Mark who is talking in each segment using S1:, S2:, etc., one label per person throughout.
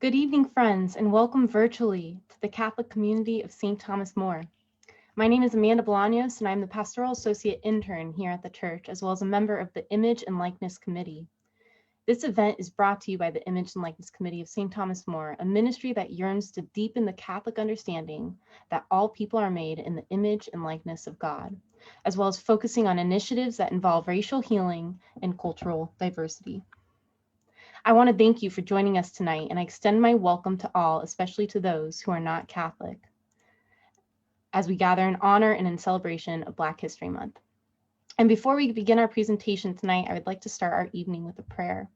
S1: Good evening, friends, and welcome virtually to the Catholic community of St. Thomas More. My name is Amanda Bolaños, and I'm the Pastoral Associate Intern here at the church, as well as a member of the Image and Likeness Committee. This event is brought to you by the Image and Likeness Committee of St. Thomas More, a ministry that yearns to deepen the Catholic understanding that all people are made in the image and likeness of God, as well as focusing on initiatives that involve racial healing and cultural diversity. I want to thank you for joining us tonight, and I extend my welcome to all, especially to those who are not Catholic, as we gather in honor and in celebration of Black History Month. And before we begin our presentation tonight, I would like to start our evening with a prayer.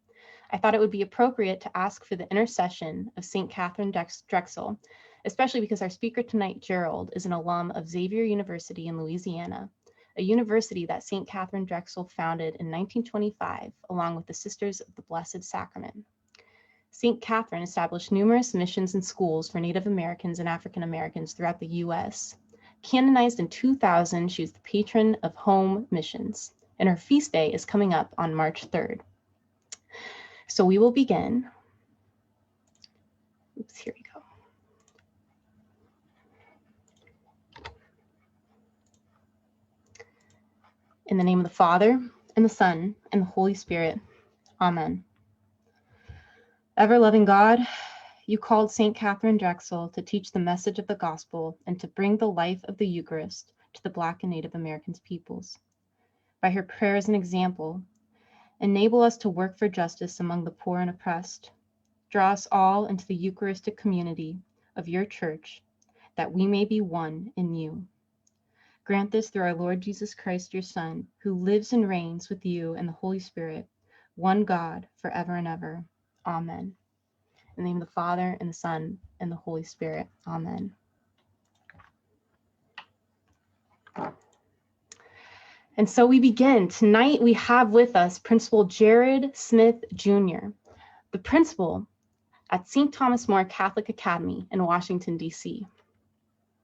S1: I thought it would be appropriate to ask for the intercession of St. Catherine Drexel, especially because our speaker tonight, Gerald, is an alum of Xavier University in Louisiana, a university that St. Catherine Drexel founded in 1925, along with the Sisters of the Blessed Sacrament. St. Catherine established numerous missions and schools for Native Americans and African Americans throughout the U.S. Canonized in 2000, she is the patron of home missions, and her feast day is coming up on March 3rd. So we will begin. Oops, here we go. In the name of the Father, and the Son, and the Holy Spirit. Amen. Ever-loving God, you called St. Catherine Drexel to teach the message of the gospel and to bring the life of the Eucharist to the Black and Native American peoples. By her prayers and example, enable us to work for justice among the poor and oppressed. Draw us all into the Eucharistic community of your church, that we may be one in you. Grant this through our Lord Jesus Christ, your Son, who lives and reigns with you and the Holy Spirit, one God, forever and ever. Amen. In the name of the Father, and the Son, and the Holy Spirit. Amen. And so we begin. Tonight we have with us Principal Gerald Smith Jr., the principal at St. Thomas More Catholic Academy in Washington, D.C.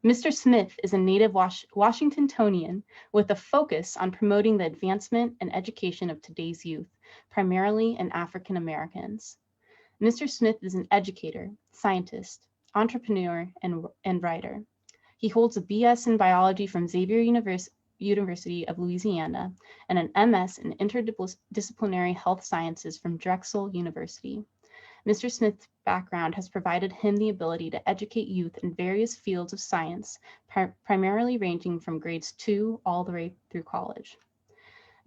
S1: Mr. Smith is a native Washingtonian with a focus on promoting the advancement and education of today's youth, primarily in African Americans. Mr. Smith is an educator, scientist, entrepreneur, and writer. He holds a BS in biology from Xavier University of Louisiana and an MS in interdisciplinary health sciences from Drexel University. Mr. Smith's background has provided him the ability to educate youth in various fields of science, primarily ranging from grades 2 all the way through college.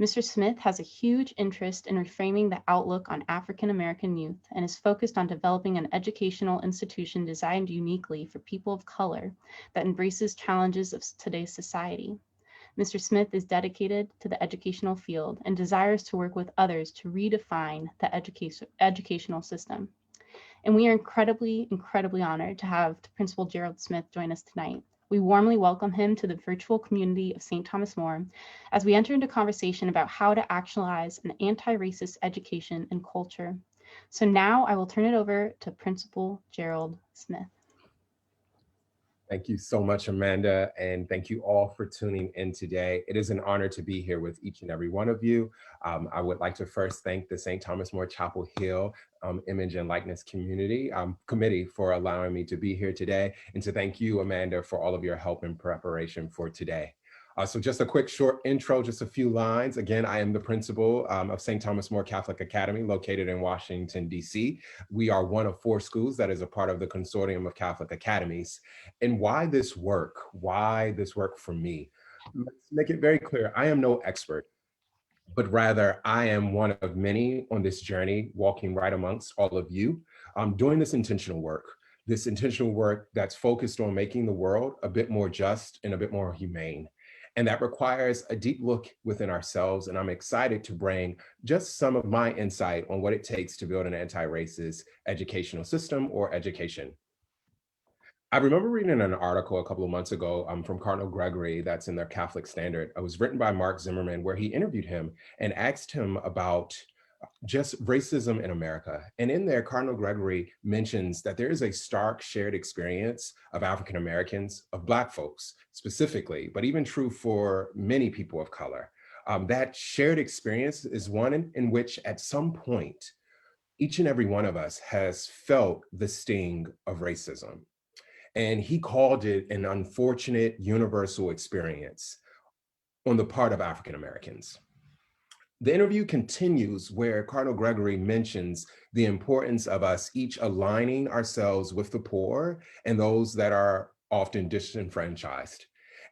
S1: Mr. Smith has a huge interest in reframing the outlook on African American youth and is focused on developing an educational institution designed uniquely for people of color that embraces challenges of today's society. Mr. Smith is dedicated to the educational field and desires to work with others to redefine the educational system. And we are incredibly honored to have Principal Gerald Smith join us tonight. We warmly welcome him to the virtual community of St. Thomas More as we enter into conversation about how to actualize an anti-racist education and culture. So now I will turn it over to Principal Gerald Smith.
S2: Thank you so much, Amanda, and thank you all for tuning in today. It is an honor to be here with each and every one of you. I would like to first thank the St. Thomas More Chapel Hill Image and Likeness Committee for allowing me to be here today, and to thank you, Amanda, for all of your help in preparation for today. So just a quick short intro, just a few lines. Again, I am the principal of St. Thomas More Catholic Academy located in Washington, D.C. We are one of 4 schools that is a part of the Consortium of Catholic Academies. And why this work? Why this work for me? Let's make it very clear, I am no expert, but rather I am one of many on this journey, walking right amongst all of you, doing this intentional work that's focused on making the world a bit more just and a bit more humane. And that requires a deep look within ourselves. And I'm excited to bring just some of my insight on what it takes to build an anti-racist educational system or education. I remember reading an article a couple of months ago from Cardinal Gregory that's in the Catholic Standard. It was written by Mark Zimmerman, where he interviewed him and asked him about just racism in America. And in there, Cardinal Gregory mentions that there is a stark shared experience of African Americans, of Black folks specifically, but even true for many people of color. That shared experience is one in which at some point, each and every one of us has felt the sting of racism. And he called it an unfortunate universal experience on the part of African Americans. The interview continues where Cardinal Gregory mentions the importance of us each aligning ourselves with the poor and those that are often disenfranchised.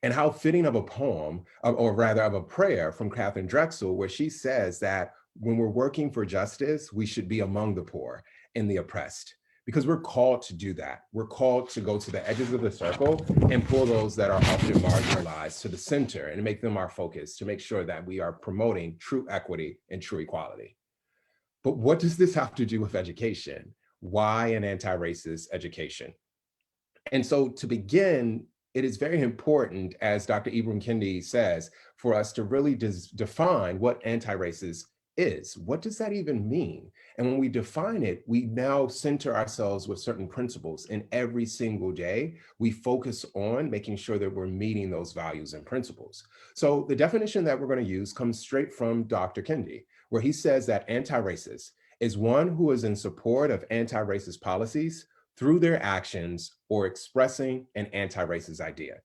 S2: And how fitting of a poem, or rather of a prayer from Catherine Drexel, where she says that when we're working for justice, we should be among the poor and the oppressed, because we're called to do that. We're called to go to the edges of the circle and pull those that are often marginalized to the center and make them our focus to make sure that we are promoting true equity and true equality. But what does this have to do with education? Why an anti-racist education? And so to begin, it is very important, as Dr. Ibram Kendi says, for us to really define what anti-racist is. What does that even mean? And when we define it, we now center ourselves with certain principles. And every single day, we focus on making sure that we're meeting those values and principles. So the definition that we're going to use comes straight from Dr. Kendi, where he says that anti-racist is one who is in support of anti-racist policies through their actions or expressing an anti-racist idea.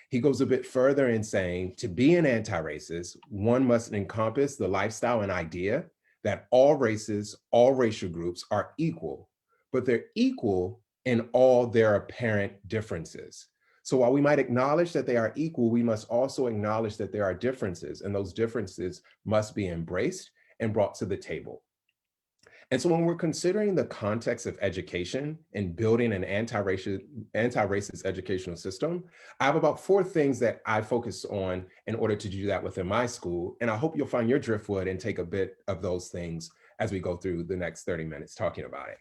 S2: He goes a bit further in saying, to be an anti-racist, one must encompass the lifestyle and idea that all races, all racial groups are equal, but they're equal in all their apparent differences. So while we might acknowledge that they are equal, we must also acknowledge that there are differences, and those differences must be embraced and brought to the table. And so when we're considering the context of education and building an anti-racist educational system, I have about 4 things that I focus on in order to do that within my school. And I hope you'll find your driftwood and take a bit of those things as we go through the next 30 minutes talking about it.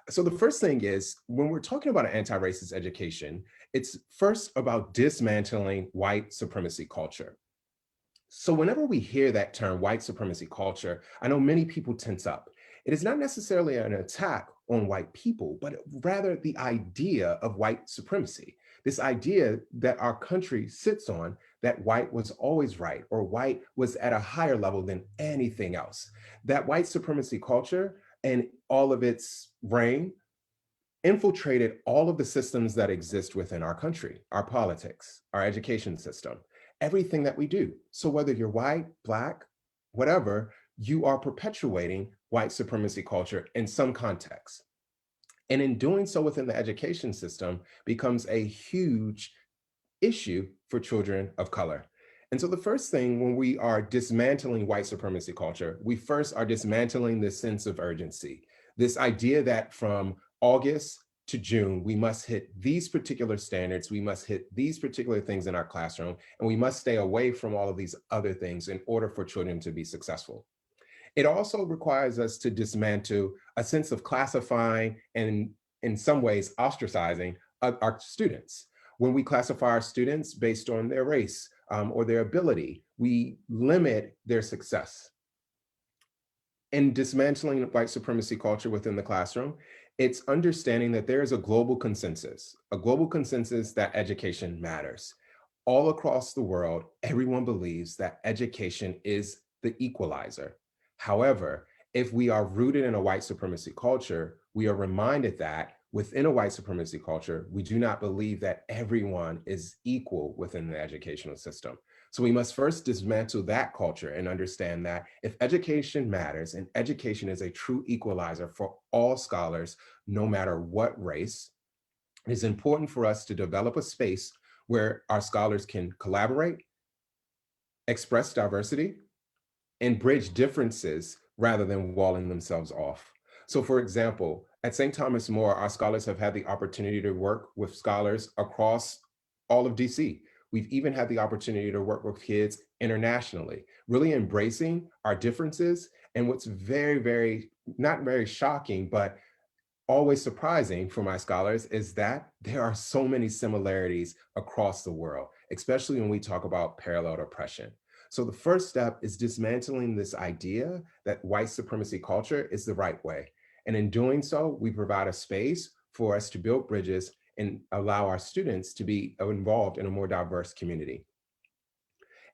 S2: So the first thing is, when we're talking about an anti-racist education, it's first about dismantling white supremacy culture. So whenever we hear that term, white supremacy culture, I know many people tense up. It is not necessarily an attack on white people, but rather the idea of white supremacy. This idea that our country sits on, that white was always right, or white was at a higher level than anything else. That white supremacy culture and all of its reign infiltrated all of the systems that exist within our country, our politics, our education system, everything that we do. So whether you're white, Black, whatever, you are perpetuating white supremacy culture in some context. And in doing so within the education system becomes a huge issue for children of color. And so the first thing when we are dismantling white supremacy culture, we first are dismantling this sense of urgency, this idea that from August to June, we must hit these particular standards, we must hit these particular things in our classroom, and we must stay away from all of these other things in order for children to be successful. It also requires us to dismantle a sense of classifying and in some ways ostracizing our students. When we classify our students based on their race or their ability, we limit their success. In dismantling white supremacy culture within the classroom, it's understanding that there is a global consensus that education matters. All across the world, everyone believes that education is the equalizer. However, if we are rooted in a white supremacy culture, we are reminded that within a white supremacy culture, we do not believe that everyone is equal within the educational system. So we must first dismantle that culture and understand that if education matters and education is a true equalizer for all scholars, no matter what race, it is important for us to develop a space where our scholars can collaborate, express diversity, and bridge differences rather than walling themselves off. So for example, at St. Thomas More, our scholars have had the opportunity to work with scholars across all of DC. We've even had the opportunity to work with kids internationally, really embracing our differences. And what's not very shocking, but always surprising for my scholars is that there are so many similarities across the world, especially when we talk about parallel oppression. So the first step is dismantling this idea that white supremacy culture is the right way. And in doing so, we provide a space for us to build bridges and allow our students to be involved in a more diverse community.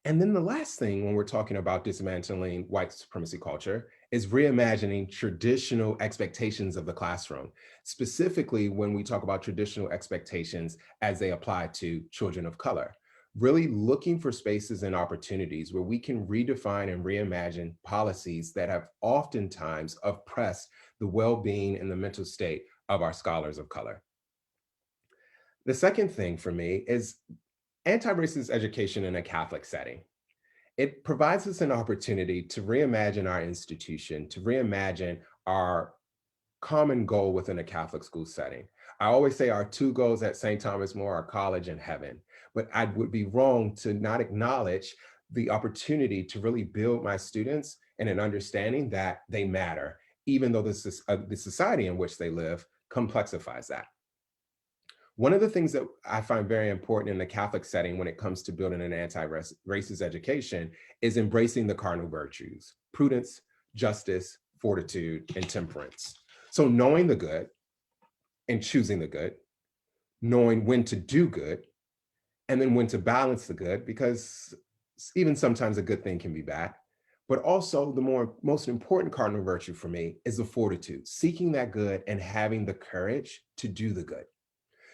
S2: And then the last thing when we're talking about dismantling white supremacy culture is reimagining traditional expectations of the classroom, specifically when we talk about traditional expectations as they apply to children of color. Really looking for spaces and opportunities where we can redefine and reimagine policies that have oftentimes oppressed the well-being and the mental state of our scholars of color. The second thing for me is anti-racist education in a Catholic setting. It provides us an opportunity to reimagine our institution, to reimagine our common goal within a Catholic school setting. I always say our two goals at St. Thomas More are college and heaven, but I would be wrong to not acknowledge the opportunity to really build my students in an understanding that they matter, even though the society in which they live complexifies that. One of the things that I find very important in the Catholic setting when it comes to building an anti-racist education is embracing the cardinal virtues: prudence, justice, fortitude, and temperance. So knowing the good and choosing the good, knowing when to do good, and then when to balance the good, because even sometimes a good thing can be bad. But also the most important cardinal virtue for me is the fortitude, seeking that good and having the courage to do the good.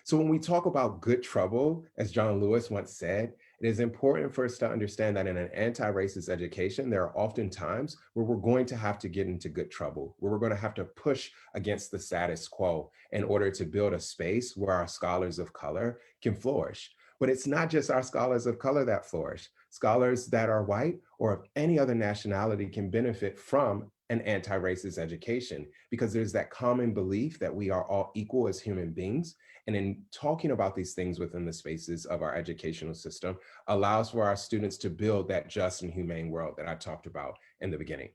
S2: So when we talk about good trouble, as John Lewis once said, it is important for us to understand that in an anti-racist education, there are often times where we're going to have to get into good trouble, where we're going to have to push against the status quo in order to build a space where our scholars of color can flourish. But it's not just our scholars of color that flourish. Scholars that are white or of any other nationality can benefit from an anti-racist education because there's that common belief that we are all equal as human beings. And in talking about these things within the spaces of our educational system allows for our students to build that just and humane world that I talked about in the beginning.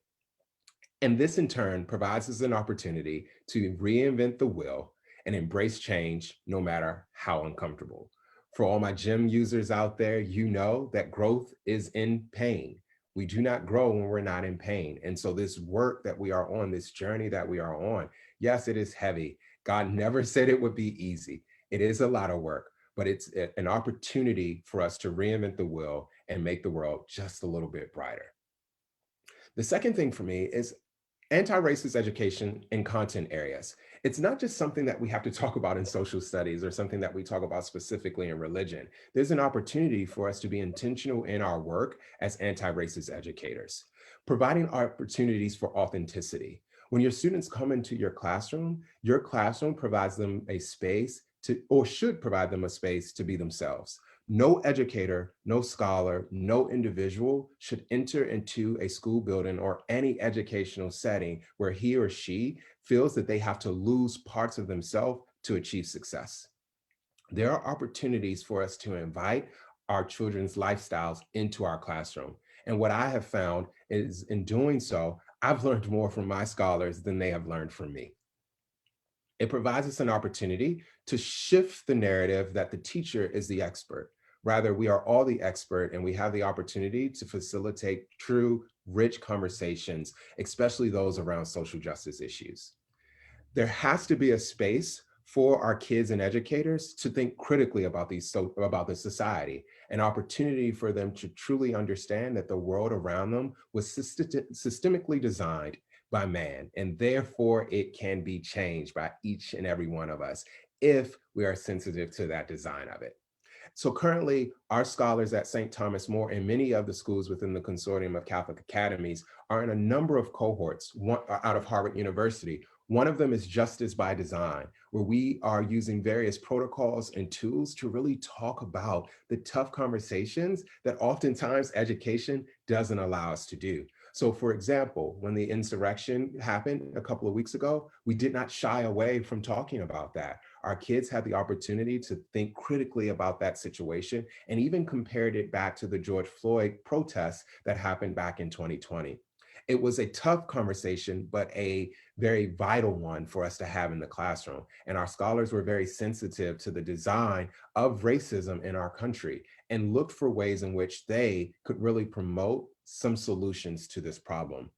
S2: And this in turn provides us an opportunity to reinvent the wheel and embrace change no matter how uncomfortable. For all my gym users out there, you know that growth is in pain. We do not grow when we're not in pain. And so this work that we are on, this journey that we are on, yes, it is heavy. God never said it would be easy. It is a lot of work, but it's an opportunity for us to reinvent the wheel and make the world just a little bit brighter. The second thing for me is anti-racist education in content areas. It's not just something that we have to talk about in social studies or something that we talk about specifically in religion. There's an opportunity for us to be intentional in our work as anti-racist educators, providing opportunities for authenticity. When your students come into your classroom provides them a space to, or should provide them a space to be themselves. No educator, no scholar, no individual should enter into a school building or any educational setting where he or she feels that they have to lose parts of themselves to achieve success. There are opportunities for us to invite our children's lifestyles into our classroom. And what I have found is in doing so, I've learned more from my scholars than they have learned from me. It provides us an opportunity to shift the narrative that the teacher is the expert. Rather, we are all the expert and we have the opportunity to facilitate true, rich conversations, especially those around social justice issues. There has to be a space for our kids and educators to think critically about about the society, an opportunity for them to truly understand that the world around them was systemically designed by man, and therefore it can be changed by each and every one of us if we are sensitive to that design of it. So currently, our scholars at St. Thomas More and many of the schools within the consortium of Catholic academies are in a number of cohorts out of Harvard University. One of them is Justice by Design, where we are using various protocols and tools to really talk about the tough conversations that oftentimes education doesn't allow us to do. So for example, when the insurrection happened a couple of weeks ago, we did not shy away from talking about that. Our kids had the opportunity to think critically about that situation and even compared it back to the George Floyd protests that happened back in 2020. It was a tough conversation, but a very vital one for us to have in the classroom. And our scholars were very sensitive to the design of racism in our country and looked for ways in which they could really promote some solutions to this problem.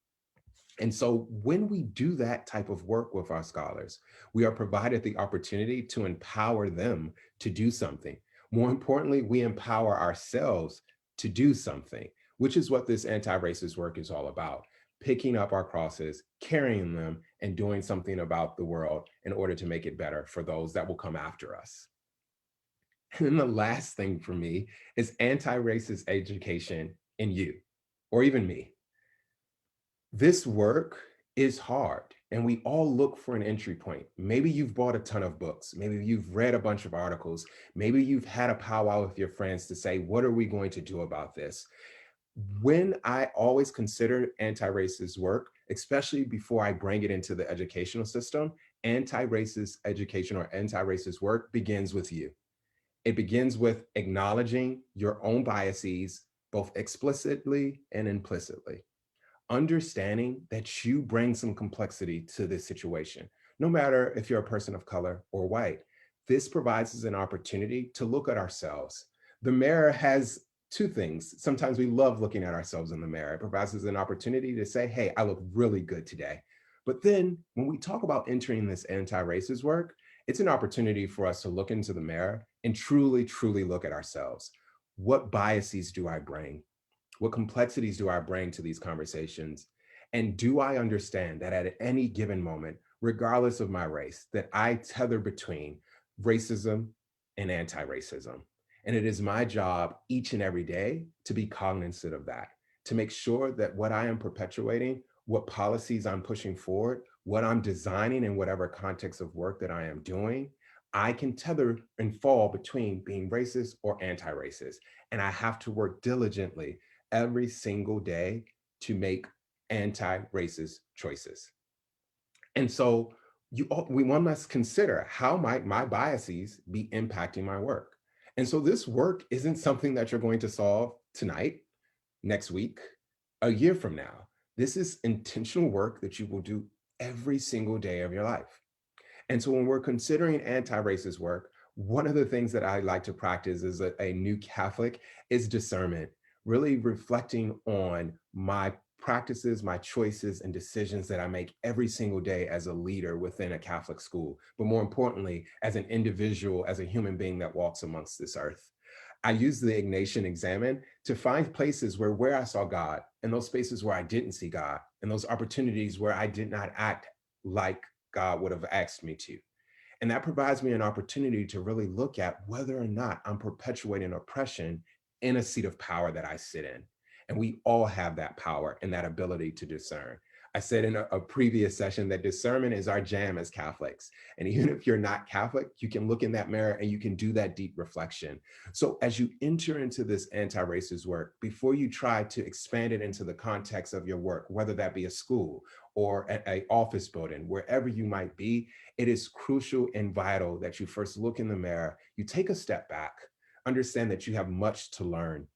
S2: And so when we do that type of work with our scholars, we are provided the opportunity to empower them to do something. More importantly, we empower ourselves to do something, which is what this anti-racist work is all about. picking up our crosses, carrying them, and doing something about the world in order to make it better for those that will come after us. And then the last thing for me is anti-racist education in you, or even me. This work is hard, and we all look for an entry point. Maybe you've bought a ton of books. Maybe you've read a bunch of articles. Maybe you've had a powwow with your friends to say, what are we going to do about this? When I always consider anti-racist work, especially before I bring it into the educational system, anti-racist education or anti-racist work begins with you. It begins with acknowledging your own biases, both explicitly and implicitly. Understanding that you bring some complexity to this situation, no matter if you're a person of color or white. This provides us an opportunity to look at ourselves. The mirror has two things. Sometimes we love looking at ourselves in the mirror. It provides us an opportunity to say, hey, I look really good today. But then when we talk about entering this anti-racist work, it's an opportunity for us to look into the mirror and truly, truly look at ourselves. What biases do I bring? What complexities do I bring to these conversations? And do I understand that at any given moment, regardless of my race, that I tether between racism and anti-racism? And it is my job each and every day to be cognizant of that, to make sure that what I am perpetuating, what policies I'm pushing forward, what I'm designing in whatever context of work that I am doing, I can tether and fall between being racist or anti-racist. And I have to work diligently every single day to make anti-racist choices. And so one must consider, how might my biases be impacting my work? And so this work isn't something that you're going to solve tonight, next week, a year from now. This is intentional work that you will do every single day of your life. And so when we're considering anti-racist work, one of the things that I like to practice as a new Catholic is discernment, really reflecting on my practices, my choices, and decisions that I make every single day as a leader within a Catholic school, but more importantly, as an individual, as a human being that walks amongst this earth. I use the Ignatian Examen to find places where I saw God, and those spaces where I didn't see God, and those opportunities where I did not act like God would have asked me to. And that provides me an opportunity to really look at whether or not I'm perpetuating oppression in a seat of power that I sit in. And we all have that power and that ability to discern. I said in a previous session that discernment is our jam as Catholics. And even if you're not Catholic, you can look in that mirror and you can do that deep reflection. So as you enter into this anti-racist work, before you try to expand it into the context of your work, whether that be a school or an office building, wherever you might be, it is crucial and vital that you first look in the mirror, you take a step back, understand that you have much to learn.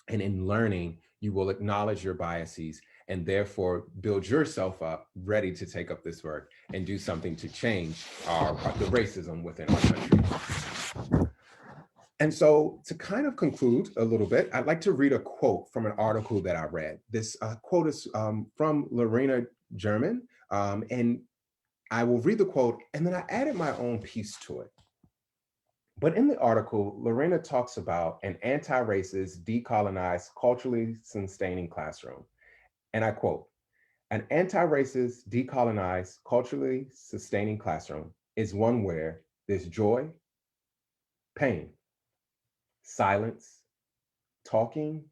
S2: And in learning, you will acknowledge your biases and therefore build yourself up ready to take up this work and do something to change the racism within our country. And so to kind of conclude a little bit, I'd like to read a quote from an article that I read. This quote is from Lorena German, and I will read the quote and then I added my own piece to it. But in the article, Lorena talks about an anti-racist, decolonized, culturally sustaining classroom. And I quote, an anti-racist, decolonized, culturally sustaining classroom is one where there's joy, pain, silence, talking,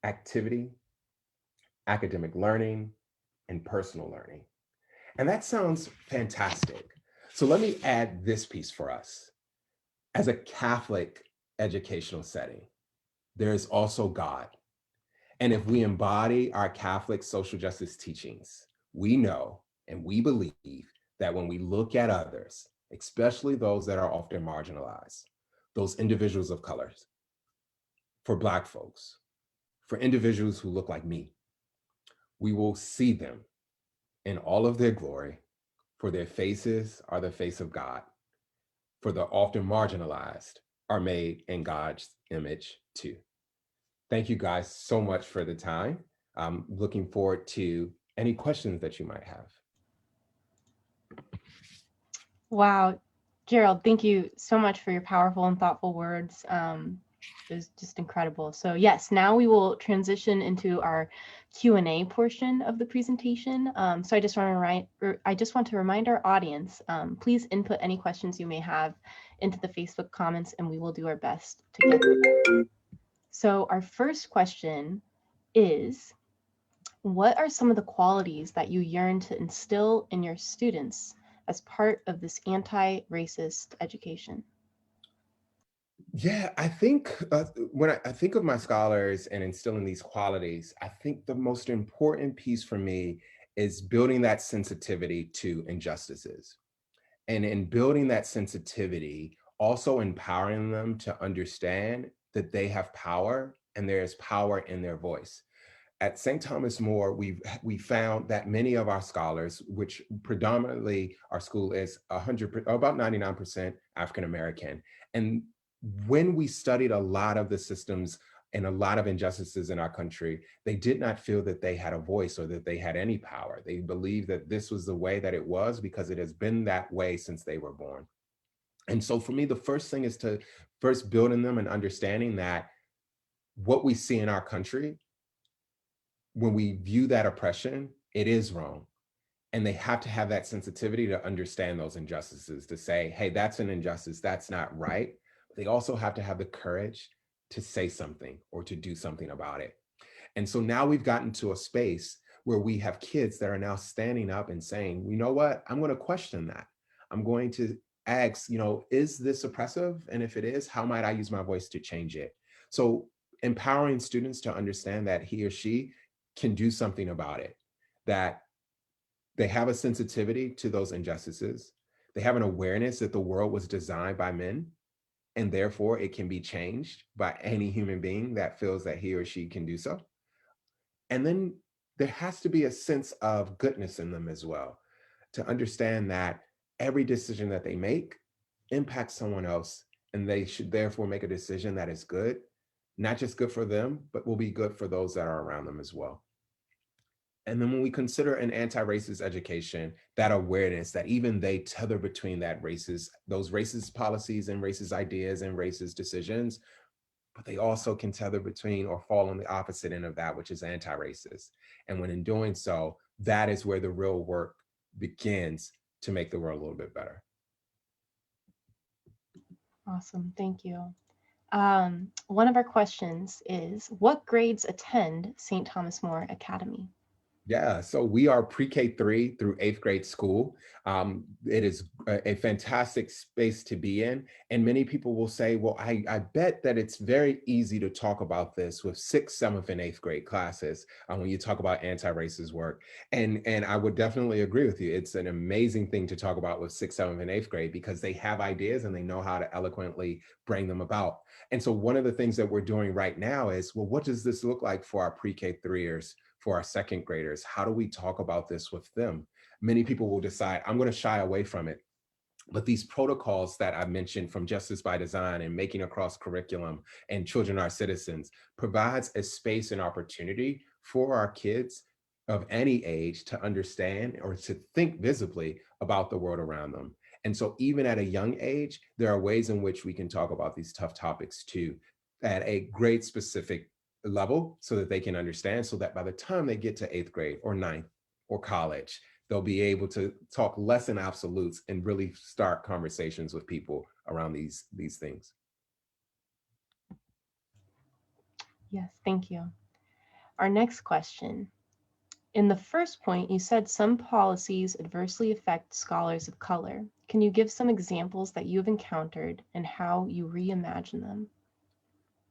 S2: activity, academic learning, and personal learning. And that sounds fantastic. So let me add this piece for us. As a Catholic educational setting, there is also God. And if we embody our Catholic social justice teachings, we know and we believe that when we look at others, especially those that are often marginalized, those individuals of color, for Black folks, for individuals who look like me, we will see them in all of their glory, for their faces are the face of God, for the often marginalized are made in God's image too. Thank you guys so much for the time. I'm looking forward to any questions that you might have.
S1: Wow, Gerald, thank you so much for your powerful and thoughtful words. It was just incredible. So yes, now we will transition into our Q&A portion of the presentation. So I just want to remind our audience, please input any questions you may have into the Facebook comments, and we will do our best to get them. So our first question is, what are some of the qualities that you yearn to instill in your students as part of this anti-racist education?
S2: Yeah, I think when I think of my scholars and instilling these qualities, I think the most important piece for me is building that sensitivity to injustices. And in building that sensitivity, also empowering them to understand that they have power and there is power in their voice. At St. Thomas More, we found that many of our scholars, which predominantly our school is 100, about 99% African American, and when we studied a lot of the systems and a lot of injustices in our country, they did not feel that they had a voice or that they had any power. They believed that this was the way that it was because it has been that way since they were born. And so for me, the first thing is to first build in them an understanding that what we see in our country, when we view that oppression, it is wrong. And they have to have that sensitivity to understand those injustices, to say, hey, that's an injustice, that's not right. But they also have to have the courage to say something or to do something about it. And so now we've gotten to a space where we have kids that are now standing up and saying, you know what, I'm going to question that. I'm going to ask, is this oppressive? And if it is, how might I use my voice to change it? So empowering students to understand that he or she can do something about it, that they have a sensitivity to those injustices. They have an awareness that the world was designed by men, and therefore it can be changed by any human being that feels that he or she can do so. And then there has to be a sense of goodness in them as well, to understand that every decision that they make impacts someone else, and they should therefore make a decision that is good, not just good for them, but will be good for those that are around them as well. And then when we consider an anti-racist education, that awareness that even they tether between those racist policies and racist ideas and racist decisions, but they also can tether between or fall on the opposite end of that, which is anti-racist. And when in doing so, that is where the real work begins to make the world a little bit better.
S1: Awesome, thank you. One of our questions is, what grades attend St. Thomas More Academy?
S2: Yeah, so we are pre-K3 through 8th grade school. It is a fantastic space to be in. And many people will say, well, I bet that it's very easy to talk about this with 6th, 7th, and 8th grade classes when you talk about anti-racist work. And I would definitely agree with you. It's an amazing thing to talk about with 6th, 7th, and 8th grade because they have ideas and they know how to eloquently bring them about. And so one of the things that we're doing right now is, well, what does this look like for our pre-K3ers? For our 2nd graders, how do we talk about this with them? Many people will decide, I'm going to shy away from it. But these protocols that I mentioned from Justice by Design and Making Across Curriculum and Children Are Citizens provides a space and opportunity for our kids of any age to understand or to think visibly about the world around them. And so even at a young age, there are ways in which we can talk about these tough topics too, at a grade specific level so that they can understand, so that by the time they get to 8th grade or 9th or college, they'll be able to talk less in absolutes and really start conversations with people around these things.
S1: Yes, thank you. Our next question. In the first point, you said some policies adversely affect scholars of color. Can you give some examples that you've encountered and how you reimagine them?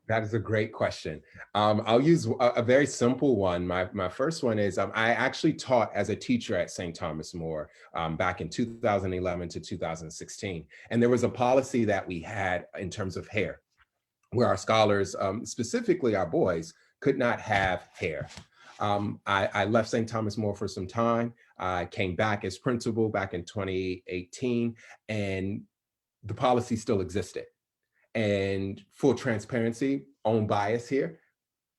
S2: That is a great question. I'll use a very simple one. My first one is I actually taught as a teacher at St. Thomas More back in 2011 to 2016. And there was a policy that we had in terms of hair, where our scholars, specifically our boys, could not have hair. I left St. Thomas More for some time. I came back as principal back in 2018, and the policy still existed. And full transparency, own bias here,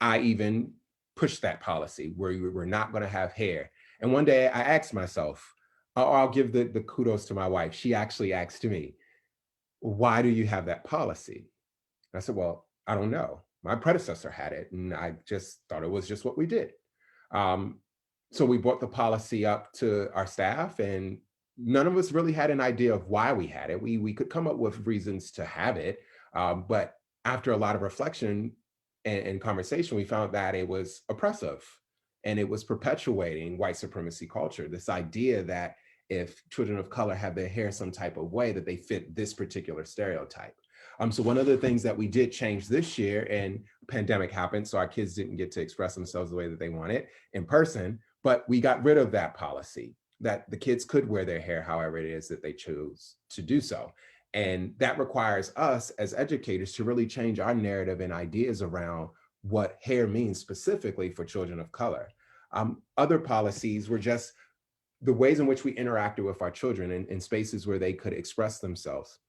S2: I even pushed that policy where we were not going to have hair. And one day I asked myself, I'll give the kudos to my wife. She actually asked me, why do you have that policy? And I said, well, I don't know. My predecessor had it, and I just thought it was just what we did. Um, so we brought the policy up to our staff, and none of us really had an idea of why we had it. We could come up with reasons to have it, but after a lot of reflection and conversation, we found that it was oppressive and it was perpetuating white supremacy culture. This idea that if children of color have their hair some type of way, that they fit this particular stereotype. So one of the things that we did change this year, and pandemic happened, so our kids didn't get to express themselves the way that they wanted in person, but we got rid of that policy that the kids could wear their hair however it is that they chose to do so. And that requires us as educators to really change our narrative and ideas around what hair means specifically for children of color. Other policies were just the ways in which we interacted with our children in spaces where they could express themselves.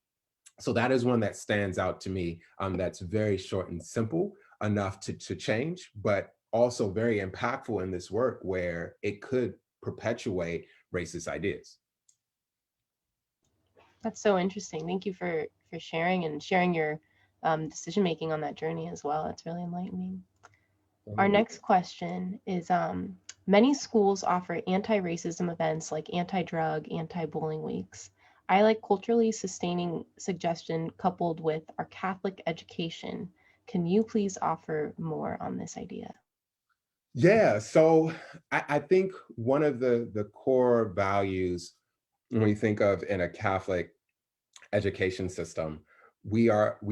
S2: So that is one that stands out to me, that's very short and simple enough to change, but also very impactful in this work where it could perpetuate racist ideas.
S1: That's so interesting. Thank you for sharing and sharing your decision making on that journey as well. It's really enlightening. Our next question is, many schools offer anti-racism events like anti-drug, anti-bullying weeks. I like culturally sustaining suggestion coupled with our Catholic education. Can you please offer more on this idea?
S2: Yeah, so I think one of the core values when we think of in a Catholic education system, we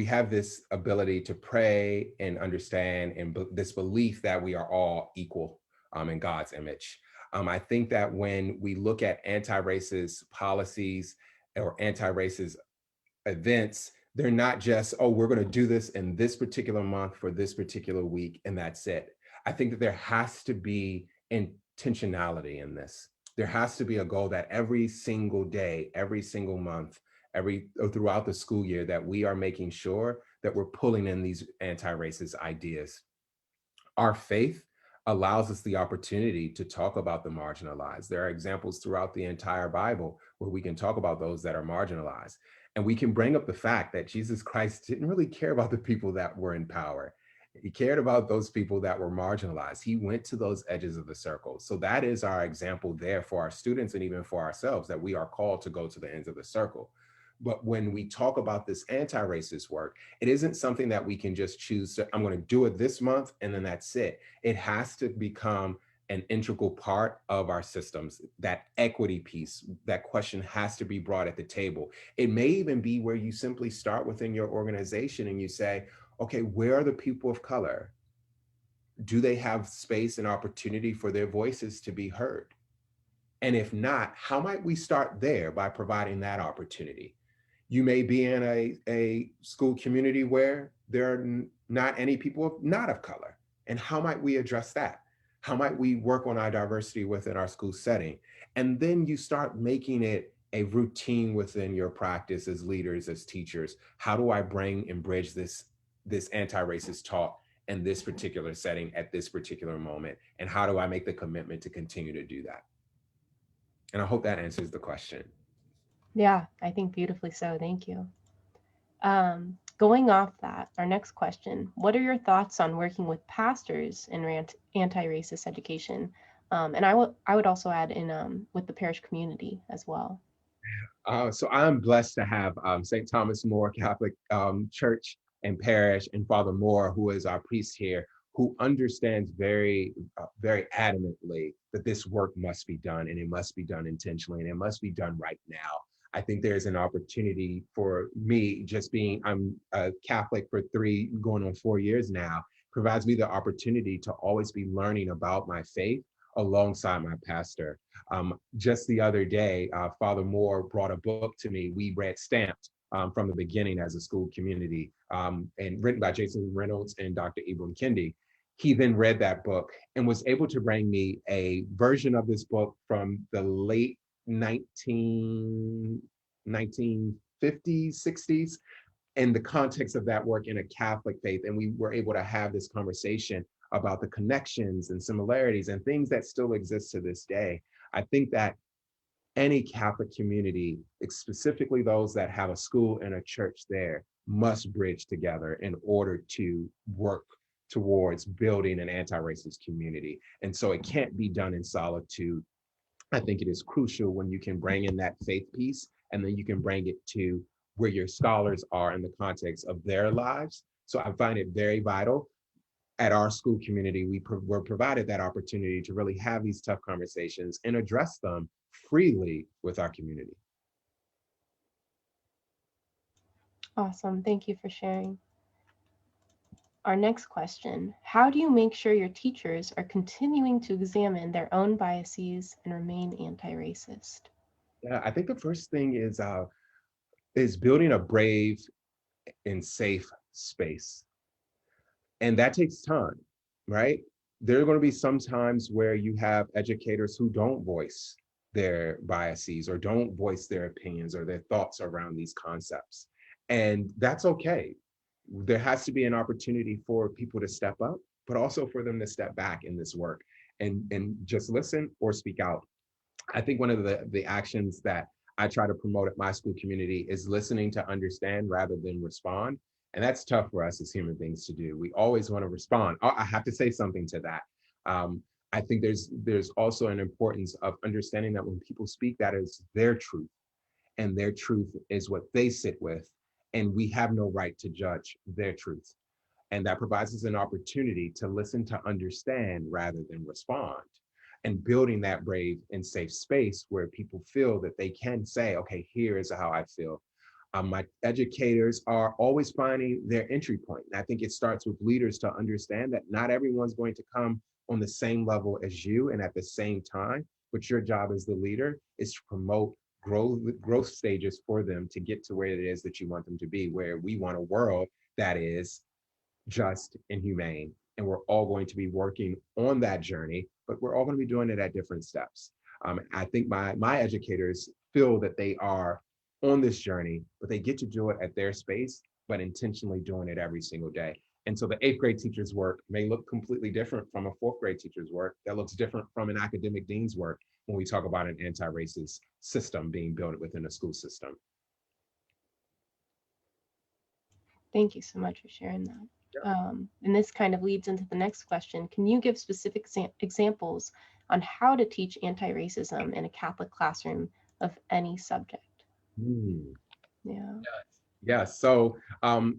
S2: have this ability to pray and understand and this belief that we are all equal in God's image. I think that when we look at anti-racist policies or anti-racist events, they're not just, oh, we're going to do this in this particular month for this particular week, and that's it. I think that there has to be intentionality in this. There has to be a goal that every single day, every single month, throughout the school year, that we are making sure that we're pulling in these anti-racist ideas. Our faith allows us the opportunity to talk about the marginalized. There are examples throughout the entire Bible where we can talk about those that are marginalized. And we can bring up the fact that Jesus Christ didn't really care about the people that were in power. He cared about those people that were marginalized. He went to those edges of the circle. So that is our example there for our students and even for ourselves, that we are called to go to the ends of the circle. But when we talk about this anti-racist work, it isn't something that we can just choose to, I'm going to do it this month and then that's it. It has to become an integral part of our systems. That equity piece, that question has to be brought at the table. It may even be where you simply start within your organization and you say, okay, where are the people of color? Do they have space and opportunity for their voices to be heard? And if not, how might we start there by providing that opportunity? You may be in a school community where there are not any people not of color. And how might we address that? How might we work on our diversity within our school setting? And then you start making it a routine within your practice as leaders, as teachers. How do I bring and bridge this anti-racist talk in this particular setting at this particular moment? And how do I make the commitment to continue to do that? And I hope that answers the question.
S1: Yeah, I think beautifully so. Thank you. Going off that, our next question, what are your thoughts on working with pastors in anti-racist education? And I would also add in with the parish community as well.
S2: So I'm blessed to have St. Thomas More Catholic Church and Parish and Father Moore, who is our priest here, who understands very, very adamantly that this work must be done, and it must be done intentionally, and it must be done right now. I think there's an opportunity for me, just being, I'm a Catholic for 3 going on 4 years now, provides me the opportunity to always be learning about my faith alongside my pastor. Just the other day, Father Moore brought a book to me. We read Stamped from the beginning as a school community, and written by Jason Reynolds and Dr. Ibram Kendi. He then read that book and was able to bring me a version of this book from the late 1950s, 60s, in the context of that work in a Catholic faith. And we were able to have this conversation about the connections and similarities and things that still exist to this day. I think that any Catholic community, specifically those that have a school and a church there, must bridge together in order to work towards building an anti-racist community. And so it can't be done in solitude. I think it is crucial when you can bring in that faith piece, and then you can bring it to where your scholars are in the context of their lives. So I find it very vital. At our school community, were provided that opportunity to really have these tough conversations and address them freely with our community.
S1: Awesome. Thank you for sharing. Our next question, how do you make sure your teachers are continuing to examine their own biases and remain anti-racist?
S2: Yeah, I think the first thing is building a brave and safe space. And that takes time, right? There are going to be some times where you have educators who don't voice their biases or don't voice their opinions or their thoughts around these concepts. And that's okay. There has to be an opportunity for people to step up, but also for them to step back in this work and just listen or speak out. I think one of the actions that I try to promote at my school community is listening to understand rather than respond. And that's tough for us as human beings to do. We always want to respond. Oh, I have to say something to that. I think there's also an importance of understanding that when people speak, that is their truth, and their truth is what they sit with, and we have no right to judge their truth. And that provides us an opportunity to listen to understand rather than respond, and building that brave and safe space where people feel that they can say, okay, here is how I feel. My educators are always finding their entry point. And I think it starts with leaders to understand that not everyone's going to come on the same level as you and at the same time, but your job as the leader is to promote growth stages for them to get to where it is that you want them to be, where we want a world that is just and humane. And we're all going to be working on that journey, but we're all going to be doing it at different steps. I think my educators feel that they are on this journey, but they get to do it at their space, but intentionally doing it every single day. And so the 8th grade teacher's work may look completely different from a 4th grade teacher's work that looks different from an academic dean's work when we talk about an anti-racist system being built within a school system.
S1: Thank you so much for sharing that. And this kind of leads into the next question. Can you give specific examples on how to teach anti-racism in a Catholic classroom of any subject? Yeah.
S2: Yeah. So I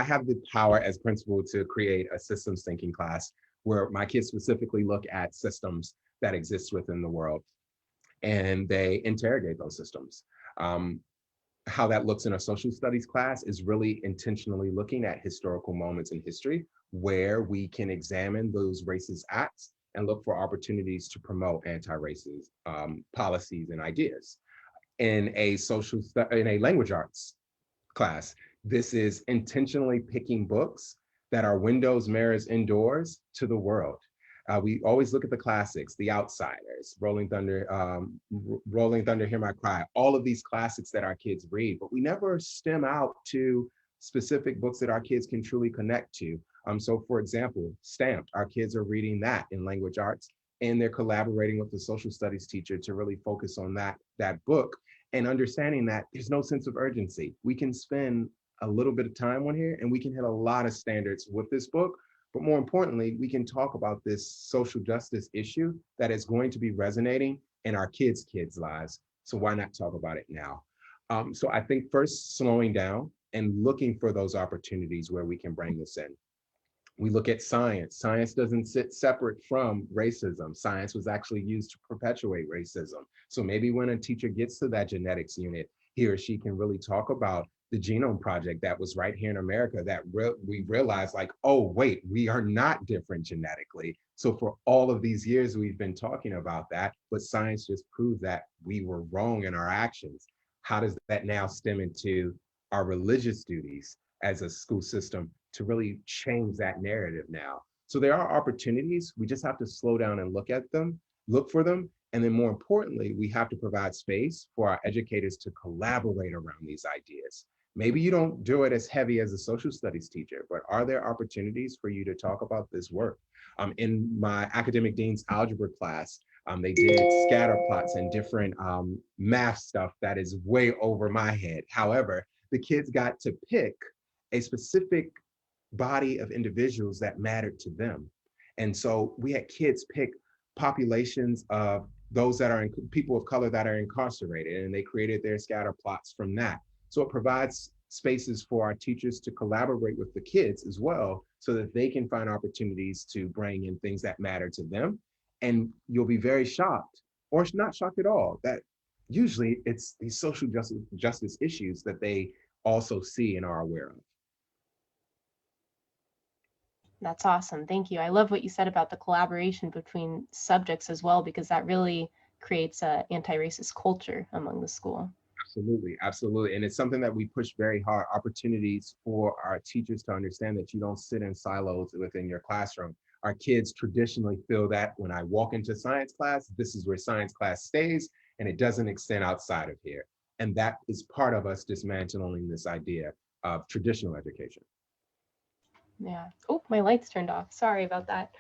S2: have the power as principal to create a systems thinking class where my kids specifically look at systems that exist within the world, and they interrogate those systems. How that looks in a social studies class is really intentionally looking at historical moments in history where we can examine those racist acts and look for opportunities to promote anti-racist policies and ideas. In a language arts class, this is intentionally picking books that are windows, mirrors, indoors to the world. We always look at the classics, The Outsiders, Rolling Thunder, Hear My Cry, all of these classics that our kids read, but we never stem out to specific books that our kids can truly connect to. So for example, Stamped, our kids are reading that in language arts, and they're collaborating with the social studies teacher to really focus on that book and understanding that there's no sense of urgency. We can spend a little bit of time on here and we can hit a lot of standards with this book. But more importantly, we can talk about this social justice issue that is going to be resonating in our kids' lives. So why not talk about it now? So I think first slowing down and looking for those opportunities where we can bring this in. We look at science. Science doesn't sit separate from racism. Science was actually used to perpetuate racism. So maybe when a teacher gets to that genetics unit, he or she can really talk about the Genome Project that was right here in America that we realized like, oh, wait, we are not different genetically. So for all of these years, we've been talking about that, but science just proved that we were wrong in our actions. How does that now stem into our religious duties as a school system to really change that narrative now? So there are opportunities. We just have to slow down and look for them. And then more importantly, we have to provide space for our educators to collaborate around these ideas. Maybe you don't do it as heavy as a social studies teacher, but are there opportunities for you to talk about this work? In my academic dean's algebra class, They did scatter plots and different math stuff that is way over my head. However, the kids got to pick a specific body of individuals that mattered to them. And so we had kids pick populations of those that are people of color that are incarcerated, and they created their scatter plots from that. So it provides spaces for our teachers to collaborate with the kids as well, so that they can find opportunities to bring in things that matter to them. And you'll be very shocked, or not shocked at all, that usually it's these social justice issues that they also see and are aware of.
S1: That's awesome. Thank you. I love what you said about the collaboration between subjects as well, because that really creates an anti-racist culture among the school.
S2: Absolutely, absolutely. And it's something that we push very hard, opportunities for our teachers to understand that you don't sit in silos within your classroom. Our kids traditionally feel that when I walk into science class, this is where science class stays, and it doesn't extend outside of here. And that is part of us dismantling this idea of traditional education.
S1: Yeah. Oh, my lights turned off. Sorry about that.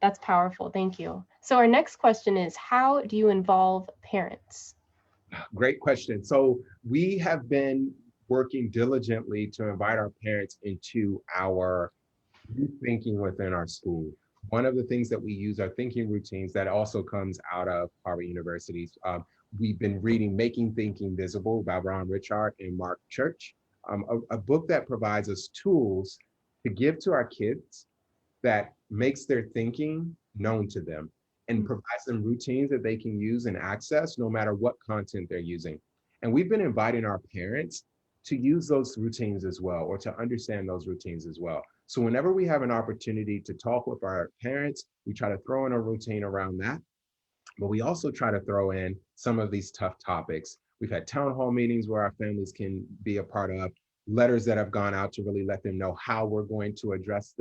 S1: That's powerful. Thank you. So our next question is, how do you involve parents?
S2: Great question. So we have been working diligently to invite our parents into our thinking within our school. One of the things that we use are thinking routines that also comes out of Harvard University's. We've been reading Making Thinking Visible by Ron Richard and Mark Church, a book that provides us tools to give to our kids that makes their thinking known to them and provides them routines that they can use and access no matter what content they're using. And we've been inviting our parents to use those routines as well, or to understand those routines as well. So whenever we have an opportunity to talk with our parents, we try to throw in a routine around that. But we also try to throw in some of these tough topics. We've had town hall meetings where our families can be a part of, letters that have gone out to really let them know how we're going to address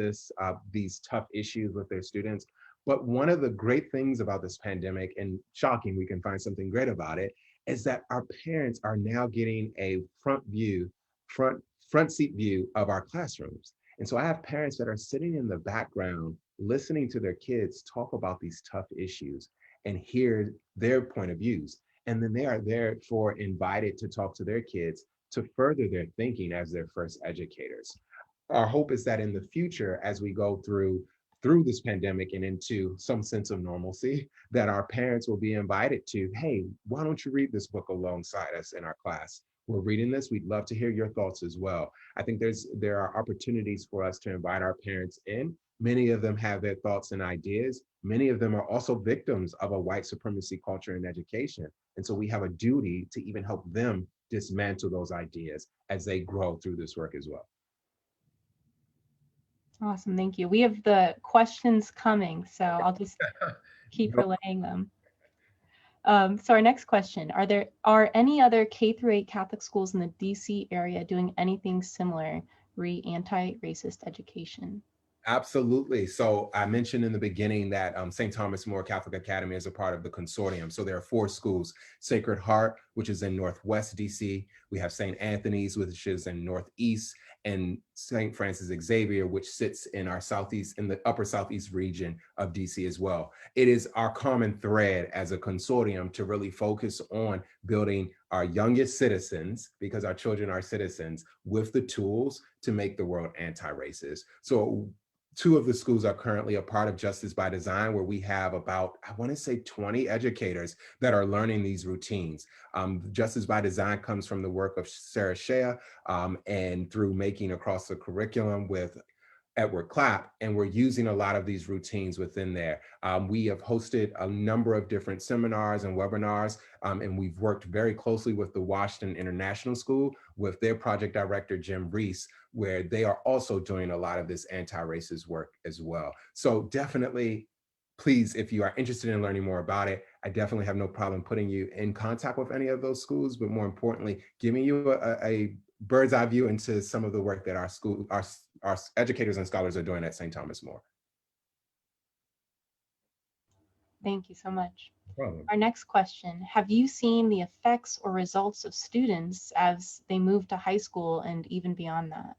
S2: these tough issues with their students. But one of the great things about this pandemic, and shocking, we can find something great about it, is that our parents are now getting a front seat view of our classrooms. And so I have parents that are sitting in the background, listening to their kids talk about these tough issues and hear their point of views. And then they are therefore invited to talk to their kids to further their thinking as their first educators. Our hope is that in the future, as we go through this pandemic and into some sense of normalcy, that our parents will be invited to, hey, why don't you read this book alongside us in our class? We're reading this. We'd love to hear your thoughts as well. I think there are opportunities for us to invite our parents in. Many of them have their thoughts and ideas. Many of them are also victims of a white supremacy culture in education. And so we have a duty to even help them dismantle those ideas as they grow through this work as well.
S1: Awesome. Thank you. We have the questions coming, so I'll just keep relaying them. So our next question, are any other K-8 Catholic schools in the DC area doing anything similar anti-racist education?
S2: Absolutely. So I mentioned in the beginning that St. Thomas More Catholic Academy is a part of the consortium. So there are 4 schools: Sacred Heart, which is in Northwest DC. We have St. Anthony's, which is in Northeast, and St. Francis Xavier, which sits in our Southeast, in the upper Southeast region of DC as well. It is our common thread as a consortium to really focus on building our youngest citizens, because our children are citizens, with the tools to make the world anti-racist. So 2 of the schools are currently a part of Justice by Design, where we have about, I want to say 20 educators that are learning these routines. Justice by Design comes from the work of Sarah Shea, and through Making Across the Curriculum with Edward Clapp, and we're using a lot of these routines within there. We have hosted a number of different seminars and webinars, and we've worked very closely with the Washington International School with their project director, Jim Reese, where they are also doing a lot of this anti-racist work as well. So definitely, please, if you are interested in learning more about it, I definitely have no problem putting you in contact with any of those schools, but more importantly, giving you a bird's eye view into some of the work that our educators and scholars are doing at St. Thomas More.
S1: Thank you so much.
S2: No problem.
S1: Our next question, have you seen the effects or results of students as they move to high school and even beyond that?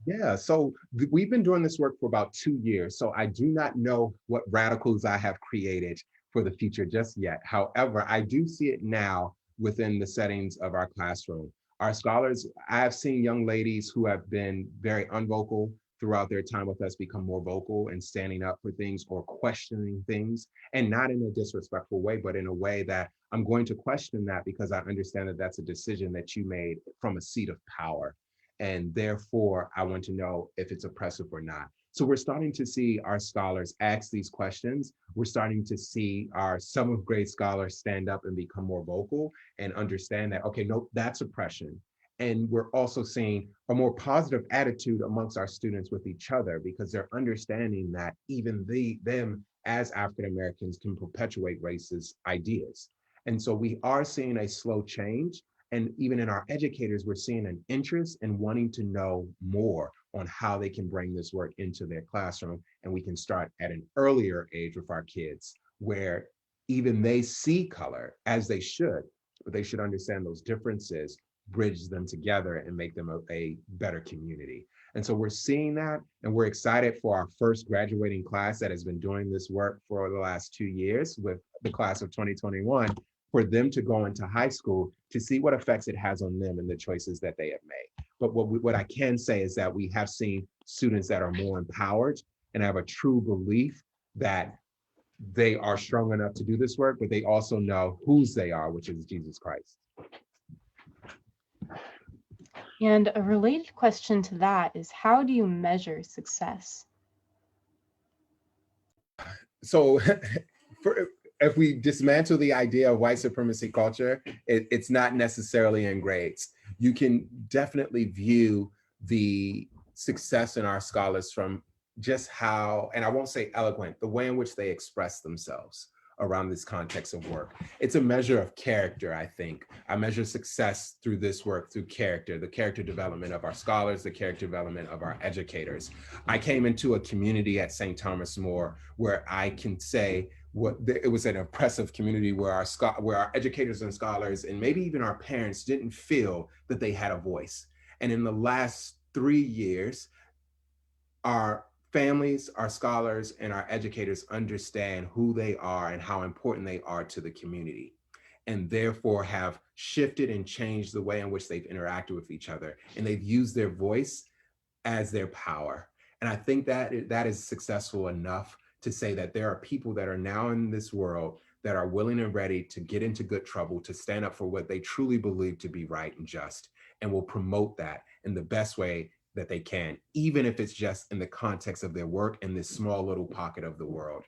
S2: Yeah, so we've been doing this work for about 2 years, so I do not know what radicals I have created for the future just yet. However, I do see it now within the settings of our classroom. Our scholars, I have seen young ladies who have been very unvocal throughout their time with us become more vocal and standing up for things or questioning things, and not in a disrespectful way, but in a way that I'm going to question that because I understand that that's a decision that you made from a seat of power. And therefore, I want to know if it's oppressive or not. So we're starting to see our scholars ask these questions. We're starting to see our seventh grade scholars stand up and become more vocal and understand that, okay, no, that's oppression. And we're also seeing a more positive attitude amongst our students with each other because they're understanding that even them as African Americans can perpetuate racist ideas. And so we are seeing a slow change. And even in our educators, we're seeing an interest in wanting to know more on how they can bring this work into their classroom. And we can start at an earlier age with our kids where even they see color as they should, but they should understand those differences, bridge them together and make them a better community. And so we're seeing that, and we're excited for our first graduating class that has been doing this work for the last 2 years with the class of 2021, for them to go into high school to see what effects it has on them and the choices that they have made. But what I can say is that we have seen students that are more empowered and have a true belief that they are strong enough to do this work, but they also know whose they are, which is Jesus Christ.
S1: And a related question to that is, how do you measure success?
S2: So if we dismantle the idea of white supremacy culture, it's not necessarily in grades. You can definitely view the success in our scholars from just how, and I won't say eloquent, the way in which they express themselves around this context of work. It's a measure of character, I think. I measure success through this work, through character, the character development of our scholars, the character development of our educators. I came into a community at St. Thomas More where I can say it was an oppressive community where our educators and scholars and maybe even our parents didn't feel that they had a voice. And in the last 3 years, our families, our scholars, and our educators understand who they are and how important they are to the community, and therefore have shifted and changed the way in which they've interacted with each other. And they've used their voice as their power. And I think that that is successful enough to say that there are people that are now in this world that are willing and ready to get into good trouble, to stand up for what they truly believe to be right and just, and will promote that in the best way that they can, even if it's just in the context of their work in this small little pocket of the world.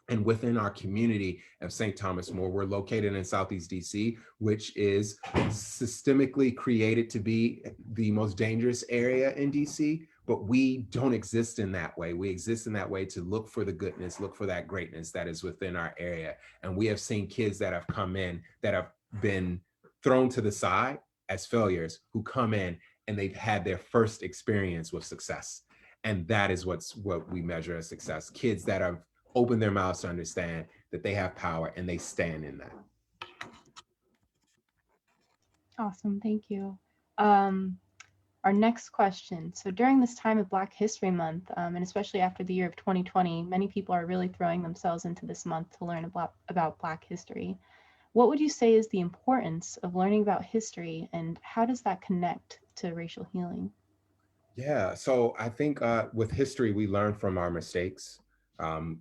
S2: And within our community of St. Thomas More, we're located in Southeast DC, which is systemically created to be the most dangerous area in DC, but we don't exist in that way. We exist in that way to look for the goodness, look for that greatness that is within our area. And we have seen kids that have come in that have been thrown to the side as failures, who come in and they've had their first experience with success. And that is what we measure as success. Kids that have opened their mouths to understand that they have power and they stand in that.
S1: Awesome, thank you. Our next question. So during this time of Black History Month, and especially after the year of 2020, many people are really throwing themselves into this month to learn about Black history. What would you say is the importance of learning about history, and how does that connect to racial healing?
S2: Yeah, so I think with history, we learn from our mistakes.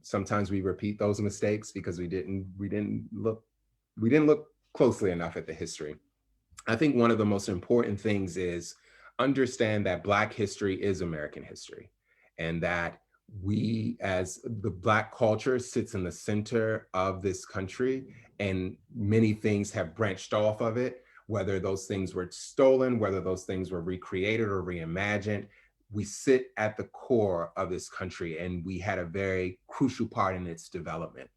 S2: Sometimes we repeat those mistakes because we didn't look closely enough at the history. I think one of the most important things is understand that Black history is American history, and that we, as the Black culture, sits in the center of this country, and many things have branched off of it, whether those things were stolen, whether those things were recreated or reimagined. We sit at the core of this country, and we had a very crucial part in its development.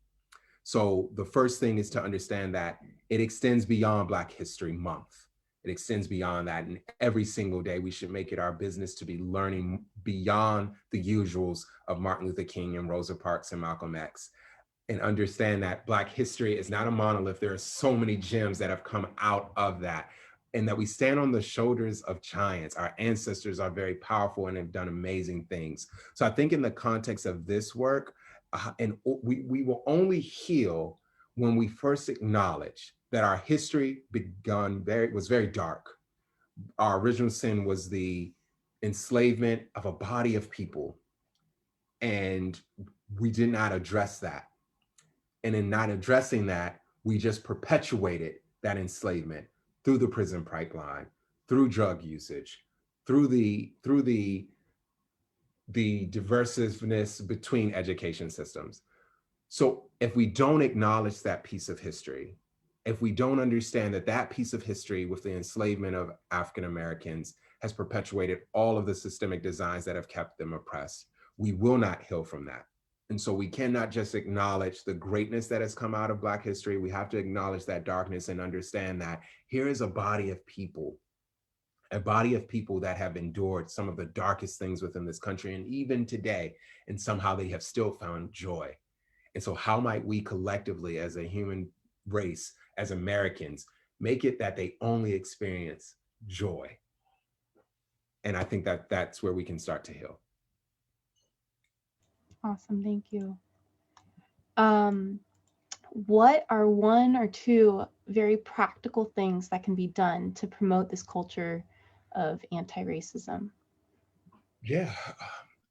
S2: So the first thing is to understand that it extends beyond Black History Month. It extends beyond that. And every single day, we should make it our business to be learning beyond the usuals of Martin Luther King and Rosa Parks and Malcolm X, and understand that Black history is not a monolith. There are so many gems that have come out of that, and that we stand on the shoulders of giants. Our ancestors are very powerful and have done amazing things. So I think in the context of this work, And we will only heal when we first acknowledge that our history was very dark. Our original sin was the enslavement of a body of people, and we did not address that. And in not addressing that, we just perpetuated that enslavement through the prison pipeline, through drug usage, through the diversiveness between education systems. So if we don't acknowledge that piece of history, if we don't understand that that piece of history with the enslavement of African Americans has perpetuated all of the systemic designs that have kept them oppressed, we will not heal from that. And so we cannot just acknowledge the greatness that has come out of Black history. We have to acknowledge that darkness and understand that here is a body of people that have endured some of the darkest things within this country and even today, and somehow they have still found joy. And so how might we collectively as a human race, as Americans, make it that they only experience joy? And I think that that's where we can start to heal.
S1: Awesome, thank you. What are one or two very practical things that can be done to promote this culture of anti-racism?
S2: Yeah,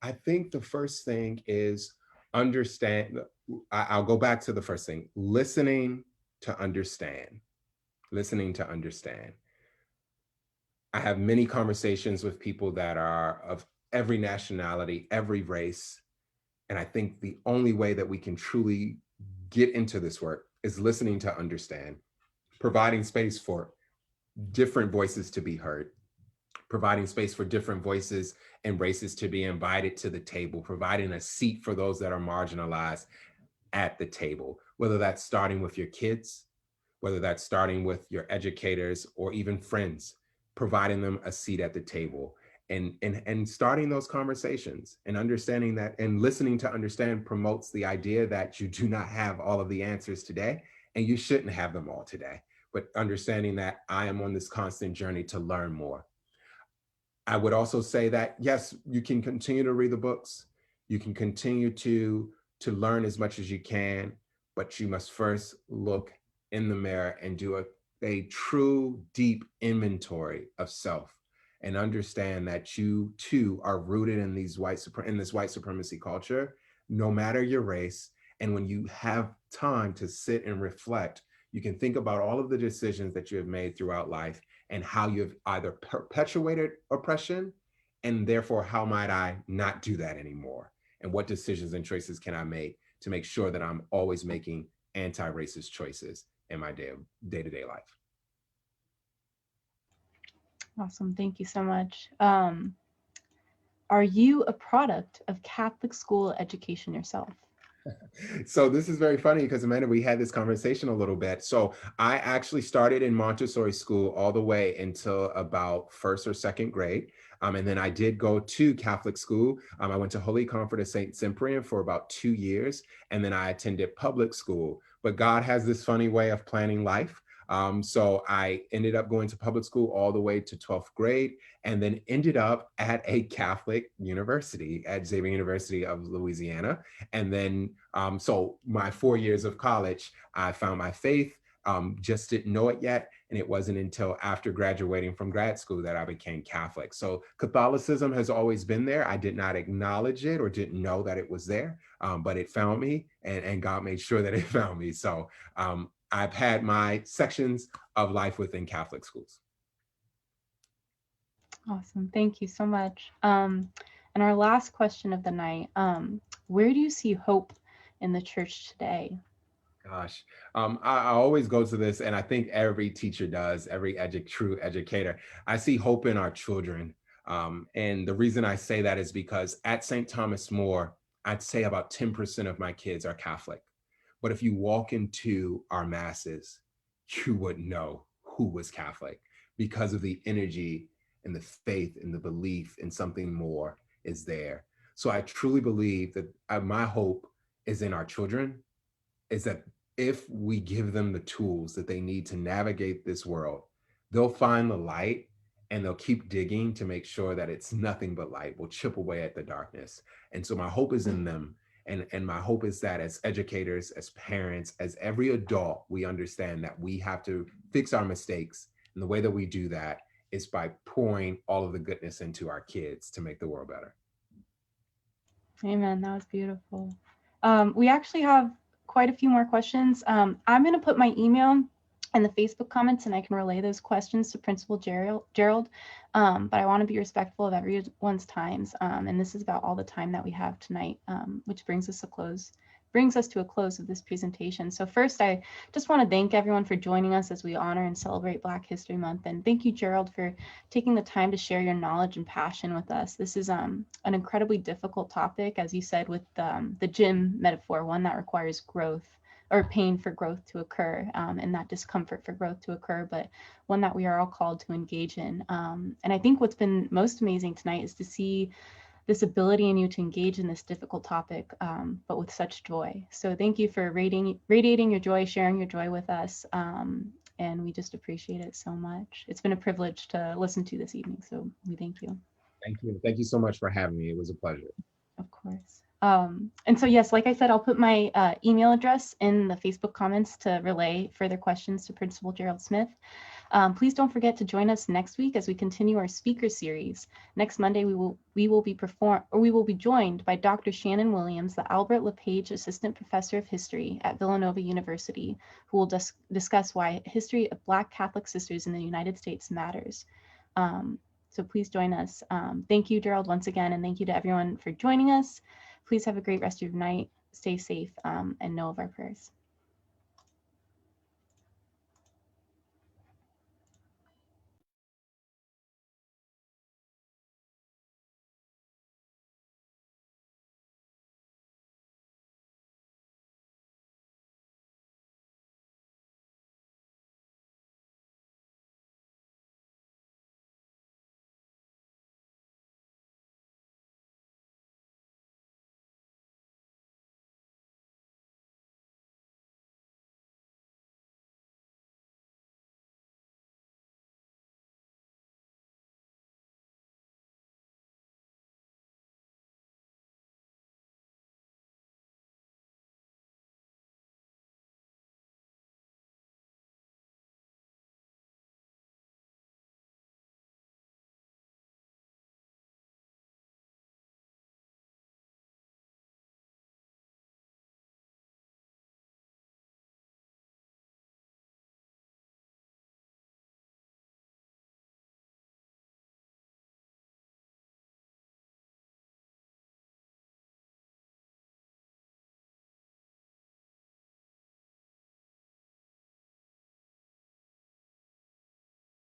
S2: I think the first thing is understand. I'll go back to the first thing, listening to understand. Listening to understand. I have many conversations with people that are of every nationality, every race. And I think the only way that we can truly get into this work is listening to understand, providing space for different voices to be heard, providing space for different voices and races to be invited to the table, providing a seat for those that are marginalized at the table, whether that's starting with your kids, whether that's starting with your educators or even friends, providing them a seat at the table and starting those conversations and understanding that and listening to understand promotes the idea that you do not have all of the answers today and you shouldn't have them all today, but understanding that I am on this constant journey to learn more. I would also say that, yes, you can continue to read the books. You can continue to learn as much as you can, but you must first look in the mirror and do a true deep inventory of self and understand that you too are rooted in this white supremacy culture, no matter your race. And when you have time to sit and reflect, you can think about all of the decisions that you have made throughout life and how you've either perpetuated oppression, and therefore, how might I not do that anymore? And what decisions and choices can I make to make sure that I'm always making anti-racist choices in my day-to-day life?
S1: Awesome, thank you so much. Are you a product of Catholic school education yourself?
S2: So this is very funny because Amanda, we had this conversation a little bit. So I actually started in Montessori school all the way until about first or second grade. And then I did go to Catholic school. I went to Holy Comfort of St. Cyprian for about 2 years. And then I attended public school. But God has this funny way of planning life. So I ended up going to public school all the way to 12th grade and then ended up at a Catholic university at Xavier University of Louisiana. And then, so my 4 years of college, I found my faith, just didn't know it yet. And it wasn't until after graduating from grad school that I became Catholic. So Catholicism has always been there. I did not acknowledge it or didn't know that it was there, but it found me and God made sure that it found me. So I've had my sections of life within Catholic schools.
S1: Awesome, thank you so much. And our last question of the night, where do you see hope in the church today?
S2: Gosh, I always go to this, and I think every teacher does, every true educator. I see hope in our children. And the reason I say that is because at St. Thomas More, I'd say about 10% of my kids are Catholic. But if you walk into our masses, you would know who was Catholic because of the energy and the faith and the belief in something more is there. So I truly believe that my hope is in our children, is that if we give them the tools that they need to navigate this world, they'll find the light and they'll keep digging to make sure that it's nothing but light will chip away at the darkness. And so my hope is in them. And my hope is that as educators, as parents, as every adult, we understand that we have to fix our mistakes. And the way that we do that is by pouring all of the goodness into our kids to make the world better.
S1: Amen. That was beautiful. We actually have quite a few more questions. I'm going to put my email in the Facebook comments, and I can relay those questions to Principal Gerald. But I want to be respectful of everyone's times. And this is about all the time that we have tonight, which brings us to a close of this presentation. So first, I just want to thank everyone for joining us as we honor and celebrate Black History Month. And thank you, Gerald, for taking the time to share your knowledge and passion with us. This is an incredibly difficult topic, as you said, with the gym metaphor, one that requires growth or pain for growth to occur, and that discomfort for growth to occur, but one that we are all called to engage in. And I think what's been most amazing tonight is to see this ability in you to engage in this difficult topic, but with such joy. So thank you for radiating your joy, sharing your joy with us, and we just appreciate it so much. It's been a privilege to listen to this evening, so we thank you.
S2: Thank you. Thank you so much for having me. It was a pleasure.
S1: Of course. And so, yes, like I said, I'll put my email address in the Facebook comments to relay further questions to Principal Gerald Smith. Please don't forget to join us next week as we continue our speaker series. Next Monday, we will be joined by Dr. Shannon Williams, the Albert LePage Assistant Professor of History at Villanova University, who will discuss why history of Black Catholic sisters in the United States matters. So please join us. Thank you, Gerald, once again, and thank you to everyone for joining us. Please have a great rest of your night. Stay safe, and know of our prayers.